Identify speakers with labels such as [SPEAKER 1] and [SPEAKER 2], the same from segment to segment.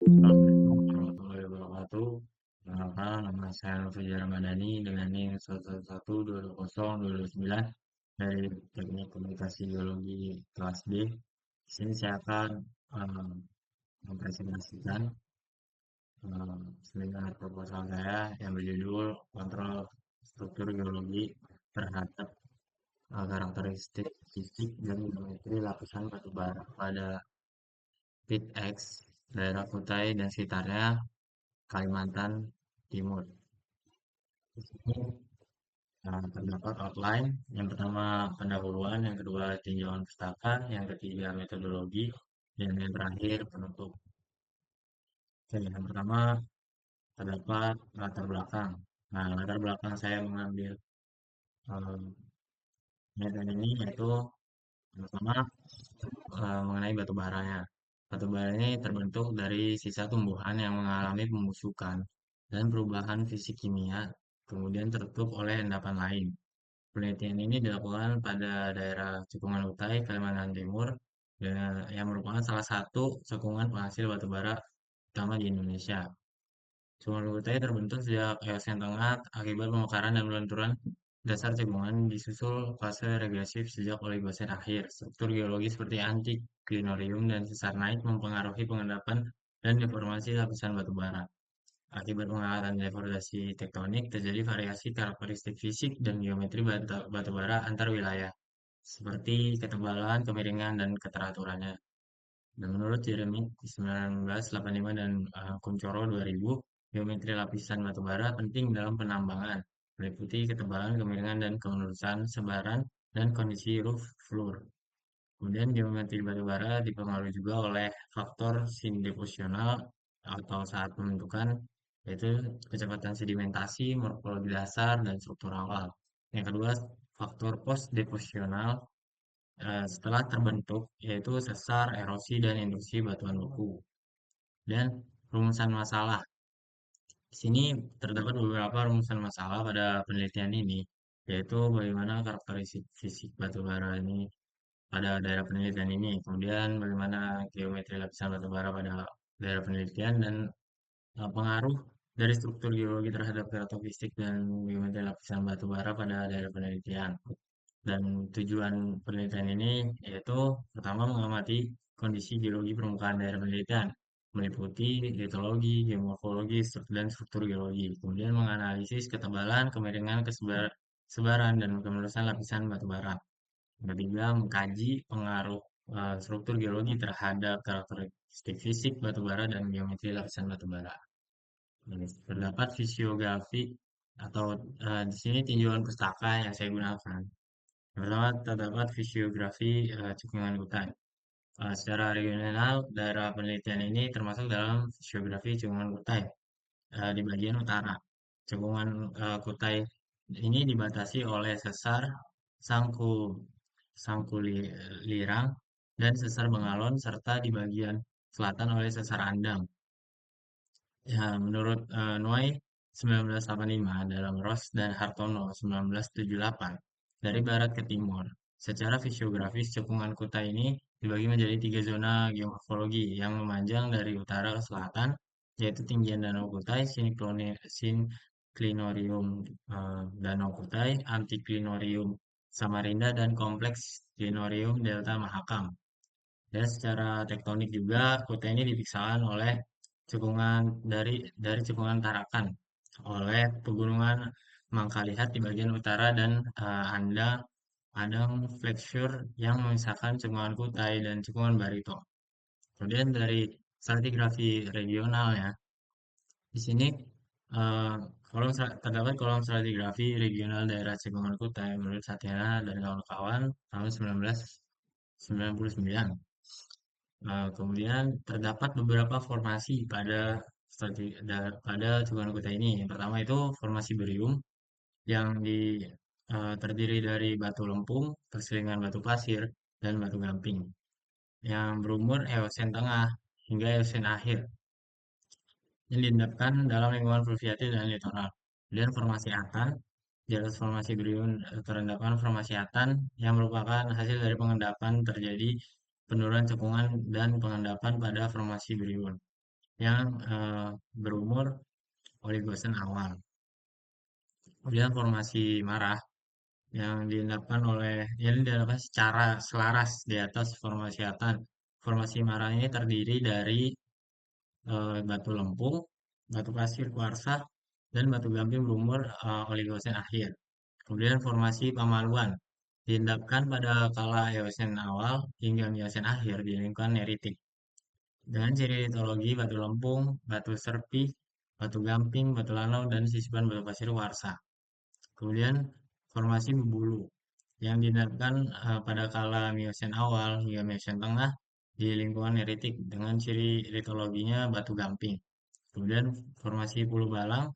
[SPEAKER 1] Assalamualaikum warahmatullahi wabarakatuh. Perkenalkan, nama saya Nofri Ramadhani dengan NIM 111220229 dari Teknik Komunikasi Geologi kelas B. Di sini saya akan eh, mempresentasikan seminar proposal saya yang berjudul Kontrol Struktur Geologi terhadap karakteristik fisik dan geometri lapisan batu bara pada pit X, daerah Kutai dan sekitarnya, Kalimantan Timur. Di sini terdapat outline. Yang pertama pendahuluan, yang kedua tinjauan pustaka, yang ketiga metodologi, dan yang terakhir penutup. Oke, yang pertama terdapat latar belakang. Nah, latar belakang saya mengambil eh, medan ini yaitu pertama mengenai batu baranya. Batu bara ini terbentuk dari sisa tumbuhan yang mengalami pembusukan dan perubahan fisik kimia, kemudian tertutup oleh endapan lain. Penelitian ini dilakukan pada daerah Cekungan Utai, Kalimantan Timur, yang merupakan salah satu cekungan penghasil batu bara utama di Indonesia. Cekungan Utai terbentuk sejak Eosen Tengah akibat pemekaran dan pelenturan dasar cekungan disusul fase regresif sejak Oligosen akhir. Struktur geologi seperti antik, klinorium, dan sesar naik mempengaruhi pengendapan dan deformasi lapisan batu bara. Akibat pengangkatan deforestasi tektonik, terjadi variasi karakteristik fisik dan geometri batu bara antar wilayah, seperti ketebalan, kemiringan, dan keteraturannya. Dan menurut Jeremy 1985 dan Kuncoro 2000, geometri lapisan batu bara penting dalam penambangan, meliputi ketebalan, kemiringan, dan kemelurusan sebaran dan kondisi roof floor. Kemudian geometri batu bara dipengaruhi juga oleh faktor deposisional atau saat pembentukan, yaitu kecepatan sedimentasi, morfologi dasar, dan struktur awal. Yang kedua, faktor post deposisional setelah terbentuk, yaitu sesar, erosi, dan induksi batuan beku. Dan rumusan masalah. Di sini terdapat beberapa rumusan masalah pada penelitian ini, yaitu bagaimana karakteristik fisik batu bara ini pada daerah penelitian ini, kemudian bagaimana geometri lapisan batu bara pada daerah penelitian, dan pengaruh dari struktur geologi terhadap karakteristik dan geometri lapisan batu bara pada daerah penelitian. Dan tujuan penelitian ini yaitu pertama mengamati kondisi geologi permukaan daerah penelitian, meliputi litologi, geomorfologi, dan struktur geologi. Kemudian menganalisis ketebalan, kemiringan, sebaran, dan kemelurusan lapisan batu bara. Yang ketiga, mengkaji pengaruh struktur geologi terhadap karakteristik fisik batu bara dan geometri lapisan batu bara. Terdapat fisiografi atau di sini tinjauan pustaka yang saya gunakan. Yang pertama, terdapat fisiografi cekungan hutan. Secara regional, daerah penelitian ini termasuk dalam fisiografi cekungan Kutai di bagian utara. Cekungan Kutai ini dibatasi oleh sesar Sangku Sangkulirang dan sesar Bengalon serta di bagian selatan oleh sesar Andang. Ya, menurut Noy 1985 dalam Ross dan Hartono 1978 dari barat ke timur. Secara fisiografis, cekungan Kutai ini dibagi menjadi tiga zona geomorfologi yang memanjang dari utara ke selatan, yaitu tinggian Danau Kutai, sinklinorium Danau Kutai, antiklinorium Samarinda, dan kompleks genorium Delta Mahakam. Dan secara tektonik juga Kutai ini dipisahkan oleh cekungan dari cekungan Tarakan oleh pegunungan Mangkalihat di bagian utara dan Andang Flexure yang memisahkan cekungan Kutai dan cekungan Barito. Kemudian dari stratigrafi regionalnya, di sini eh, terdapat kolom stratigrafi regional daerah cekungan Kutai menurut Satyana dan kawan-kawan tahun 1999. Kemudian terdapat beberapa formasi pada cekungan Kutai ini. Yang pertama itu formasi berium yang terdiri dari batu lempung, perselingan batu pasir, dan batu gamping yang berumur Eosen tengah hingga Eosen akhir yang diendapkan dalam lingkungan fluviatif dan litoral. Dan formasi Atan, di atas formasi berium terendapkan formasi Atan yang merupakan hasil dari pengendapan terjadi penurunan cekungan dan pengendapan pada formasi beriun. yang berumur Oligosen awal. Kemudian formasi marah yang diendapkan secara selaras di atas formasi atan. Formasi marah ini terdiri dari batu lempung, batu pasir kuarsa, dan batu gamping berumur Oligosen akhir. Kemudian formasi pamaluan diendapkan pada kala Eosen awal hingga Miosen akhir di lingkungan neritik. Dengan ciri litologi batu lempung, batu serpi, batu gamping, batu lanau, dan sisipan batu pasir kuarsa. Kemudian formasi bubulu yang diendapkan pada kala Miosen awal hingga Miosen tengah di lingkungan neritik dengan ciri litologinya batu gamping. Kemudian formasi Pulau Balang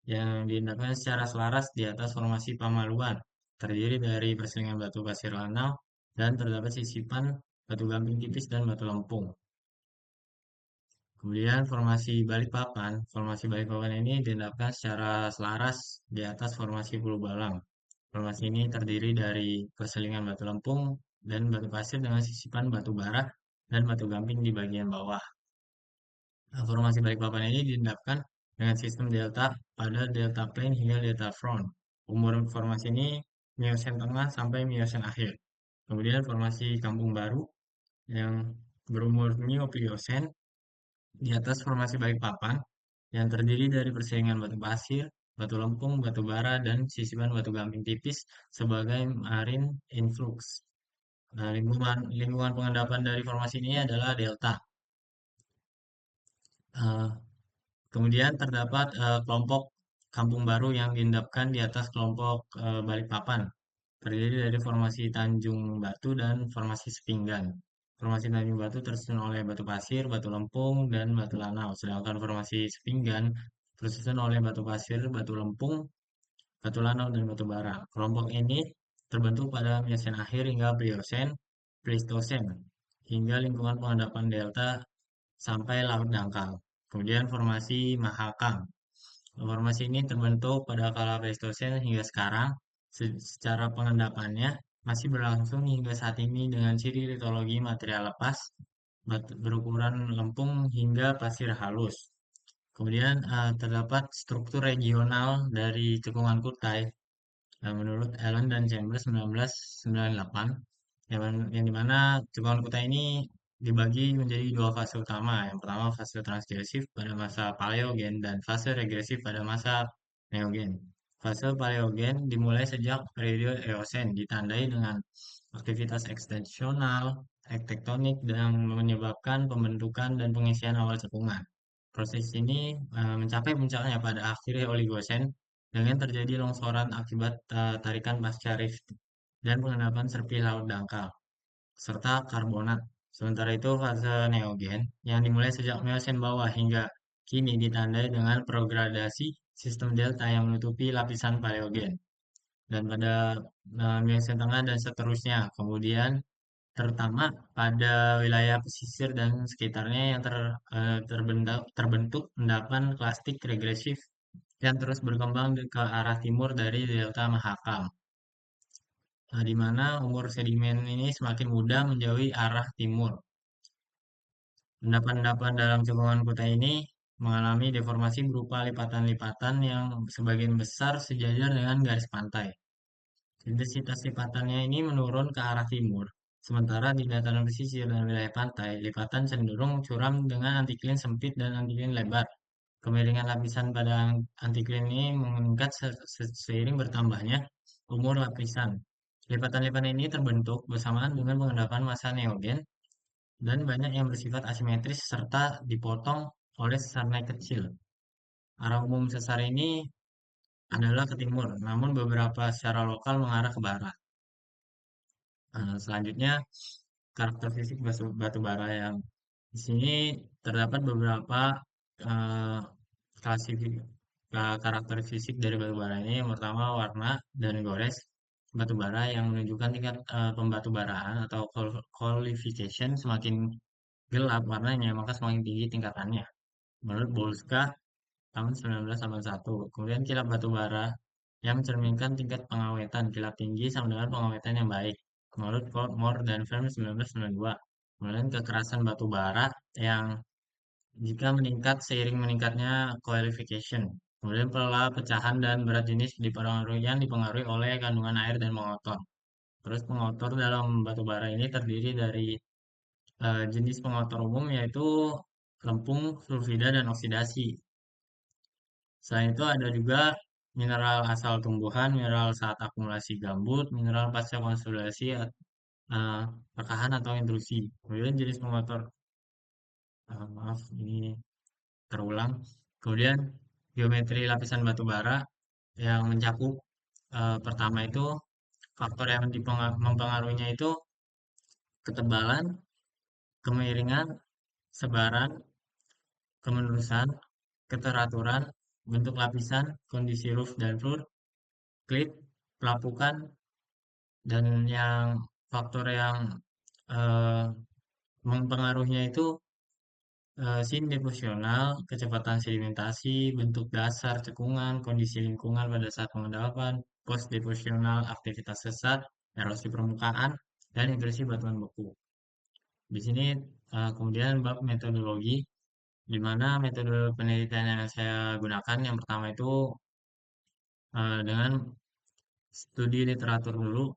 [SPEAKER 1] yang diindahkan secara selaras di atas formasi Pamaluan, terdiri dari perselingan batu pasir lanau dan terdapat sisipan batu gamping tipis dan batu lempung. Kemudian formasi Balikpapan ini diindahkan secara selaras di atas formasi Pulau Balang. Formasi ini terdiri dari perselingan batu lempung dan batu pasir dengan sisipan batu bara dan batu gamping di bagian bawah. Formasi Balikpapan ini diendapkan dengan sistem delta pada delta plane hingga delta front. Umur formasi ini Miosen tengah sampai Miosen akhir. Kemudian formasi Kampung Baru yang berumur Neopliosen di atas formasi Balikpapan yang terdiri dari persaingan batu pasir, batu lempung, batu bara, dan sisipan batu gamping tipis sebagai marine influx. Nah, lingkungan pengendapan dari formasi ini adalah delta. Eh, Kemudian terdapat kelompok kampung baru yang diendapkan di atas kelompok Balikpapan, terdiri dari formasi Tanjung Batu dan formasi Sepinggan. Formasi Tanjung Batu tersusun oleh batu pasir, batu lempung, dan batu lanau, sedangkan formasi Sepinggan tersusun oleh batu pasir, batu lempung, batu lanau, dan batu bara. Kelompok ini terbentuk pada Miocene akhir hingga Pliocene, Pleistocene, hingga lingkungan pengendapan delta sampai laut dangkal. Kemudian formasi Mahakam. Formasi ini terbentuk pada kala Pleistocene hingga sekarang. Secara pengendapannya masih berlangsung hingga saat ini dengan ciri litologi material lepas, berukuran lempung hingga pasir halus. Kemudian terdapat struktur regional dari cekungan Kutai menurut Allen dan Chambers 1998 yang dimana cekungan Kutai ini dibagi menjadi dua fase utama. Yang pertama fase transgresif pada masa Paleogen dan fase regresif pada masa Neogen. Fase Paleogen dimulai sejak periode Eosen, ditandai dengan aktivitas ekstensional, tektonik yang menyebabkan pembentukan dan pengisian awal cekungan. Proses ini mencapai puncaknya pada akhir Oligosen dengan terjadi longsoran akibat tarikan pasca rift dan pengendapan serpi laut dangkal serta karbonat. Sementara itu fase neogen yang dimulai sejak Miocene bawah hingga kini ditandai dengan progradasi sistem delta yang menutupi lapisan paleogen. Dan pada Miocene tengah dan seterusnya. Kemudian terutama pada wilayah pesisir dan sekitarnya yang terbentuk endapan klastik regresif yang terus berkembang ke arah timur dari delta Mahakam. Nah, di mana umur sedimen ini semakin mudah menjauhi arah timur. Endapan-endapan dalam cekungan kota ini mengalami deformasi berupa lipatan-lipatan yang sebagian besar sejajar dengan garis pantai. Intensitas lipatannya ini menurun ke arah timur, sementara di dataran pesisir dan wilayah pantai, lipatan cenderung curam dengan antiklin sempit dan antiklin lebar. Kemiringan lapisan pada antiklin ini meningkat seiring bertambahnya umur lapisan. Lipatan-lipatan ini terbentuk bersamaan dengan pengendapan massa neogen dan banyak yang bersifat asimetris serta dipotong oleh sesar naik kecil. Arah umum sesar ini adalah ke timur, namun beberapa secara lokal mengarah ke barat. Selanjutnya, karakter fisik batu bara yang di sini terdapat beberapa eh, karakter fisik dari batu bara ini. Yang pertama, warna dan gores batu bara yang menunjukkan tingkat pembatu-baraan atau qualification semakin gelap warnanya, maka semakin tinggi tingkatannya. Menurut Bolska tahun 1981. Kemudian kilap batu bara yang mencerminkan tingkat pengawetan. Kilap tinggi sama dengan pengawetan yang baik. Menurut Moore dan Firm 1992. Kemudian kekerasan batu bara yang jika meningkat seiring meningkatnya qualification. Kemudian pola pecahan dan berat jenis dipengaruhi oleh kandungan air dan mengotor. Terus pengotor dalam batu bara ini terdiri dari jenis pengotor umum yaitu lempung, sulfida, dan oksidasi. Selain itu ada juga mineral asal tumbuhan, mineral saat akumulasi gambut, mineral pasca konsolidasi, eh, rekahan atau intrusi. Kemudian jenis pengotor, maaf ini terulang. Kemudian geometri lapisan batu bara yang mencakup pertama itu faktor yang mempengaruhinya itu ketebalan, kemiringan, sebaran, kemenerusan, keteraturan, bentuk lapisan, kondisi roof dan floor, klip, pelapukan, dan yang faktor yang eh, mempengaruhinya itu sin deposisional, kecepatan sedimentasi, bentuk dasar cekungan, kondisi lingkungan pada saat pengendapan, post deposisional, aktivitas sesat, erosi permukaan, dan intrusi batuan beku. Di sini kemudian bab metodologi, di mana metode penelitian yang saya gunakan yang pertama itu dengan studi literatur dulu,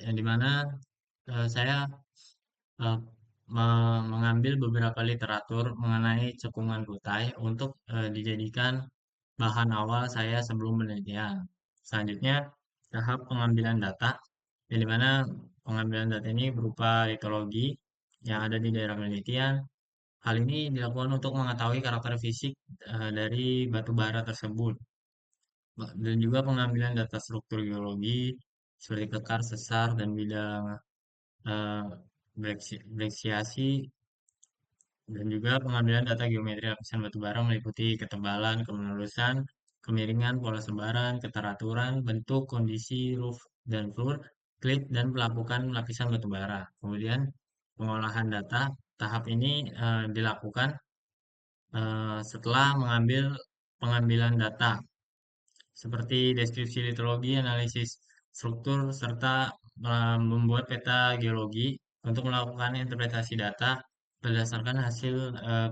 [SPEAKER 1] yang dimana saya eh, mengambil beberapa literatur mengenai cekungan kutai untuk dijadikan bahan awal saya sebelum penelitian. Selanjutnya, tahap pengambilan data, yang dimana pengambilan data ini berupa litologi yang ada di daerah penelitian. Hal ini dilakukan untuk mengetahui karakter fisik dari batu bara tersebut, dan juga pengambilan data struktur geologi seperti kekar, sesar, dan bidang eh, breksiasi, dan juga pengambilan data geometri lapisan batu bara meliputi ketebalan, kemenerusan, kemiringan, pola sebaran, keteraturan, bentuk, kondisi roof dan floor, klip, dan pelapukan lapisan batu bara. Kemudian pengolahan data, tahap ini dilakukan setelah mengambil pengambilan data seperti deskripsi litologi, analisis struktur, serta membuat peta geologi untuk melakukan interpretasi data berdasarkan hasil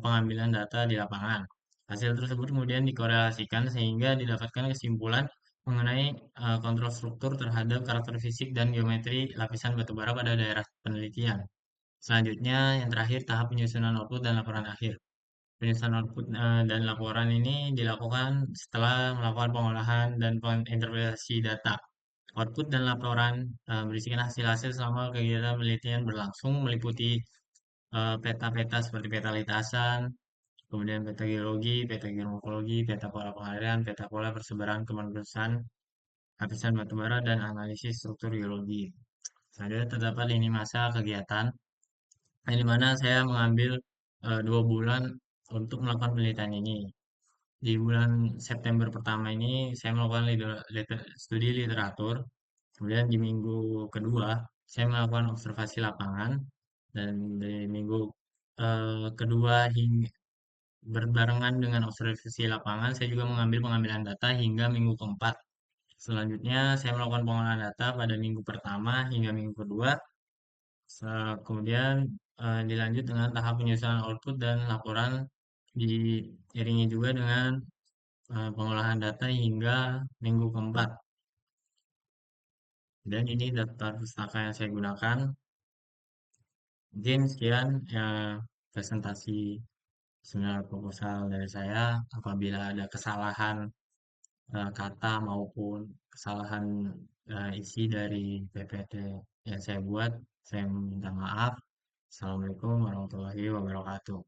[SPEAKER 1] pengambilan data di lapangan. Hasil tersebut kemudian dikorelasikan sehingga didapatkan kesimpulan mengenai kontrol struktur terhadap karakter fisik dan geometri lapisan batu bara pada daerah penelitian. Selanjutnya, yang terakhir, tahap penyusunan output dan laporan akhir. Penyusunan output dan laporan ini dilakukan setelah melakukan pengolahan dan interpretasi data. Output dan laporan berisikan hasil-hasil selama kegiatan penelitian berlangsung meliputi peta-peta seperti peta lintasan, kemudian peta geologi, peta geomorfologi, peta pola pengaliran, peta pola persebaran kemenerusan lapisan batu bara, dan analisis struktur geologi. Selanjutnya terdapat lini masa kegiatan, di mana saya mengambil 2 bulan untuk melakukan penelitian ini. Di bulan September pertama ini saya melakukan studi literatur. Kemudian di minggu kedua saya melakukan observasi lapangan, dan di minggu kedua hingga berbarengan dengan observasi lapangan saya juga mengambil pengambilan data hingga minggu keempat. Selanjutnya saya melakukan pengolahan data pada minggu pertama hingga minggu kedua. Kemudian dilanjut dengan tahap penyusunan output dan laporan, diiringi juga dengan pengolahan data hingga minggu keempat. Dan ini daftar pustaka yang saya gunakan. Mungkin sekian presentasi seminar proposal dari saya. Apabila ada kesalahan kata maupun kesalahan isi dari PPT yang saya buat, saya minta maaf. Assalamualaikum warahmatullahi wabarakatuh.